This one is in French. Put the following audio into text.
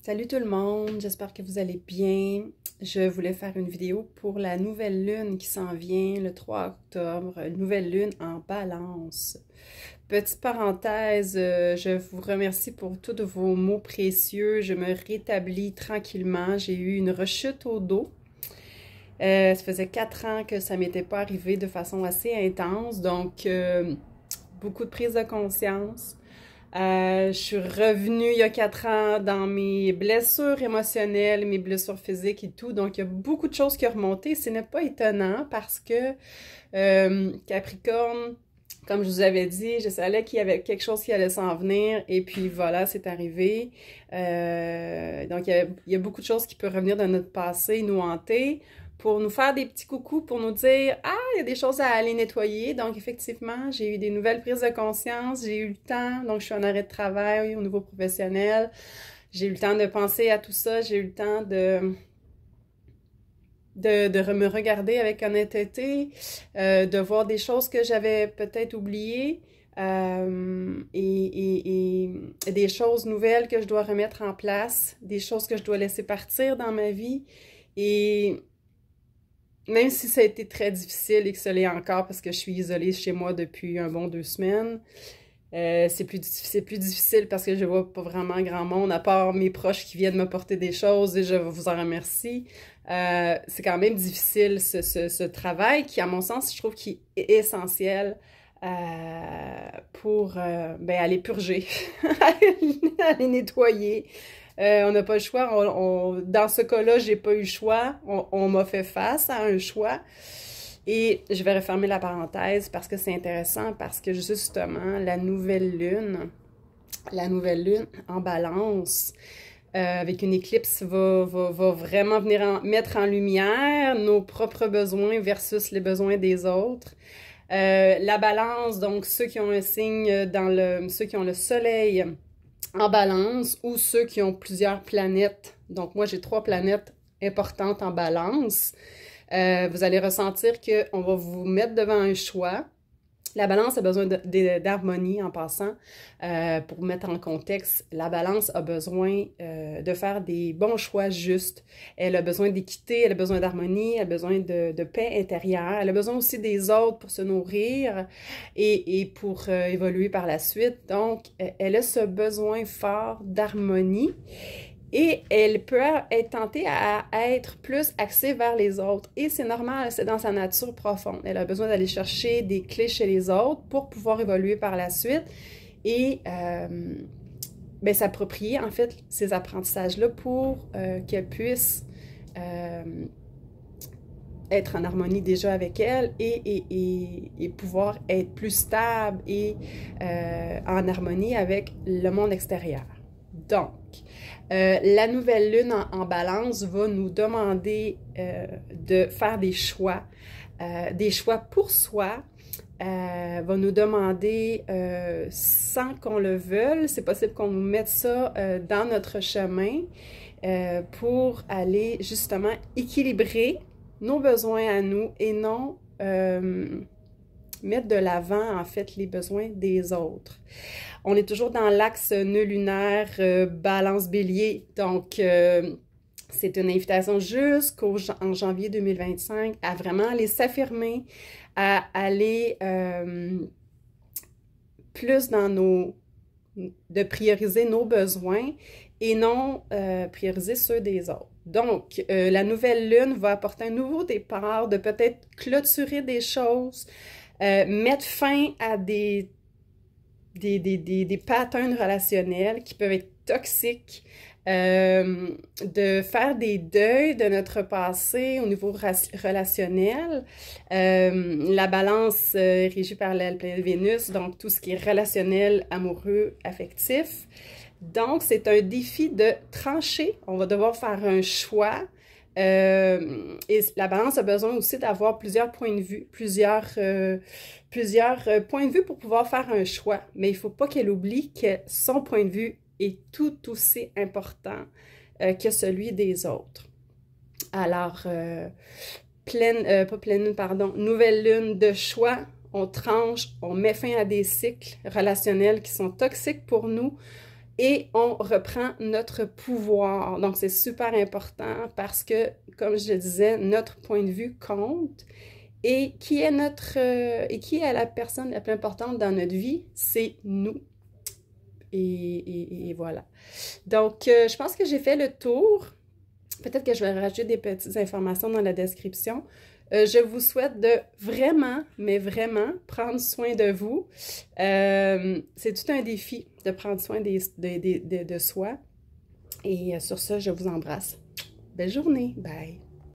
Salut tout le monde, j'espère que vous allez bien. Je voulais faire une vidéo pour la nouvelle lune qui s'en vient le 3 octobre, nouvelle lune en balance. Petite parenthèse, je vous remercie pour tous vos mots précieux. Je me rétablis tranquillement. J'ai eu une rechute au dos. Ça faisait 4 ans que ça m'était pas arrivé de façon assez intense, donc beaucoup de prise de conscience. Je suis revenue il y a 4 ans dans mes blessures émotionnelles, mes blessures physiques et tout. Donc, il y a beaucoup de choses qui ont remonté. Ce n'est pas étonnant parce que Capricorne, comme je vous avais dit, je savais qu'il y avait quelque chose qui allait s'en venir. Et puis voilà, c'est arrivé. Donc, il y a beaucoup de choses qui peuvent revenir de notre passé, nous hanter, pour nous faire des petits coucous, pour nous dire « Ah, il y a des choses à aller nettoyer. » Donc, effectivement, j'ai eu des nouvelles prises de conscience, j'ai eu le temps, donc je suis en arrêt de travail au niveau professionnel. J'ai eu le temps de penser à tout ça, j'ai eu le temps de me regarder avec honnêteté, de voir des choses que j'avais peut-être oubliées et des choses nouvelles que je dois remettre en place, des choses que je dois laisser partir dans ma vie. Et même si ça a été très difficile et que ça l'est encore parce que je suis isolée chez moi depuis un bon 2 semaines, c'est plus difficile parce que je vois pas vraiment grand monde, à part mes proches qui viennent me porter des choses et je vous en remercie. C'est quand même difficile ce travail qui, à mon sens, je trouve qu'il est essentiel pour aller purger, aller nettoyer. On n'a pas le choix. Dans ce cas-là, j'ai pas eu le choix. On m'a fait face à un choix. Et je vais refermer la parenthèse parce que c'est intéressant, parce que justement, la nouvelle lune en balance, avec une éclipse, va vraiment venir mettre en lumière nos propres besoins versus les besoins des autres. La balance, donc ceux qui ont un signe ceux qui ont le soleil en balance ou ceux qui ont plusieurs planètes. Donc moi, j'ai 3 planètes importantes en balance. Vous allez ressentir qu'on va vous mettre devant un choix. La balance a besoin d'harmonie en passant. Pour mettre en contexte, la balance a besoin de faire des bons choix justes. Elle a besoin d'équité, elle a besoin d'harmonie, elle a besoin de paix intérieure. Elle a besoin aussi des autres pour se nourrir et pour évoluer par la suite. Donc, elle a ce besoin fort d'harmonie. Et elle peut être tentée à être plus axée vers les autres. Et c'est normal, c'est dans sa nature profonde. Elle a besoin d'aller chercher des clés chez les autres pour pouvoir évoluer par la suite et s'approprier en fait ces apprentissages-là pour qu'elle puisse être en harmonie déjà avec elle et pouvoir être plus stable et en harmonie avec le monde extérieur. Donc, la nouvelle lune en balance va nous demander de faire des choix pour soi, va nous demander, sans qu'on le veuille, c'est possible qu'on nous mette ça dans notre chemin pour aller justement équilibrer nos besoins à nous et non mettre de l'avant, en fait, les besoins des autres. On est toujours dans l'axe nœud lunaire, balance bélier, donc c'est une invitation jusqu'en janvier 2025 à vraiment aller s'affirmer, à aller plus dans de prioriser nos besoins et non prioriser ceux des autres. Donc, la nouvelle lune va apporter un nouveau départ, de peut-être clôturer des choses, mettre fin à des patterns relationnels qui peuvent être toxiques, de faire des deuils de notre passé au niveau relationnel. La balance est régie par la planète Vénus, donc tout ce qui est relationnel, amoureux, affectif. Donc, c'est un défi de trancher. On va devoir faire un choix. Et la balance a besoin aussi d'avoir plusieurs points de vue, plusieurs points de vue pour pouvoir faire un choix. Mais il ne faut pas qu'elle oublie que son point de vue est tout aussi important que celui des autres. Alors, nouvelle lune de choix, on tranche, on met fin à des cycles relationnels qui sont toxiques pour nous et on reprend notre pouvoir. Donc, c'est super important parce que, comme je le disais, notre point de vue compte. Et qui est la personne la plus importante dans notre vie? C'est nous. Et voilà. Donc, je pense que j'ai fait le tour. Peut-être que je vais rajouter des petites informations dans la description. Je vous souhaite de vraiment, mais vraiment, prendre soin de vous. C'est tout un défi de prendre soin de soi. Et sur ça, je vous embrasse. Belle journée. Bye.